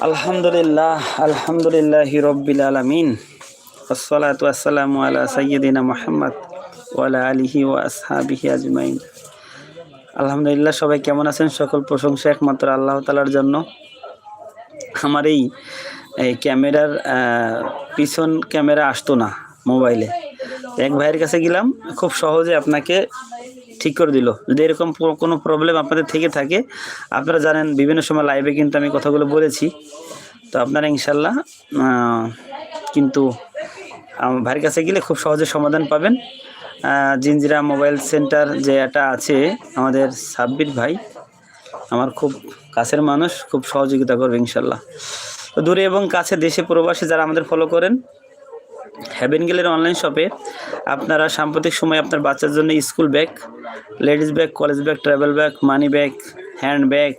আলহামদুলিল্লাহ, আলহামদুলিল্লাহি রব্বিল আলামিন, আসসালাতু আসসালামু আলা সাইয়্যিদিনা মুহাম্মদ ওয়া আলা আলিহি ওয়া আসহাবিহি আজমাইন। আলহামদুলিল্লাহ, সবাই কেমন আছেন? সকল প্রশংসা একমাত্র আল্লাহ তাআলার জন্য। আমার এই ক্যামেরার পিছন ক্যামেরা আসতো না মোবাইলে। এক ভাইয়ের কাছে গেলাম, খুব সহজে আপনাকে ঠিক করে দিল। যদি এরকম কোনো প্রবলেম আপনাদের থেকে থাকে, আপনারা জানেন বিভিন্ন সময় লাইভে কিন্তু আমি কথাগুলো বলেছি, তো আপনারা ইনশাল্লাহ কিন্তু ভাইয়ের কাছে গেলে খুব সহজে সমাধান পাবেন। জিঞ্জিরা মোবাইল সেন্টার যে এটা আছে, আমাদের সাব্বির ভাই আমার খুব কাছের মানুষ, খুব সহযোগিতা করবে ইনশাল্লাহ। তো দূরে এবং কাছে, দেশে প্রবাসী যারা আমাদের ফলো করেন, হ্যাভেন গেলের অনলাইন শপে আপনারা সাম্প্রতিক সময়ে আপনার বাচ্চার জন্য school bag, ladies bag, college bag, travel bag, money bag, hand bag,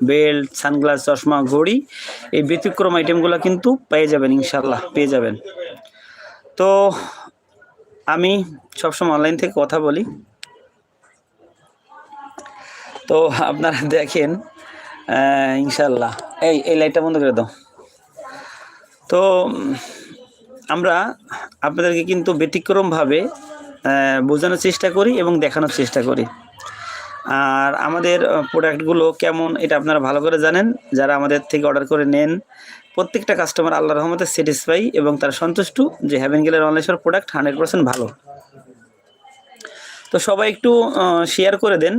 belt, sunglass, চশমা, ঘড়ি, এই ব্যতিক্রম আইটেমগুলো কিন্তু পেয়ে যাবেন ইনশাল্লাহ, পেয়ে যাবেন। তো আমি সবসময় অনলাইন থেকে কথা বলি, তো আপনারা দেখেন ইনশাল্লাহ। এই লাইটটা বন্ধ করে দাও। তো আমরা আপনাদেরকে কিন্তু ব্যতিক্রমভাবে বোঝানোর চেষ্টা করি এবং দেখানোর চেষ্টা করি। আর আমাদের প্রোডাক্টগুলো কেমন এটা আপনারা ভালো করে জানেন। যারা আমাদের থেকে অর্ডার করে নেন, প্রত্যেকটা কাস্টমার আল্লাহর রহমতে স্যাটিসফাই এবং তারা সন্তুষ্ট যে হ্যাভেন গেলের অনলাইন শপের প্রোডাক্ট 100% ভালো। তো সবাই একটু শেয়ার করে দেন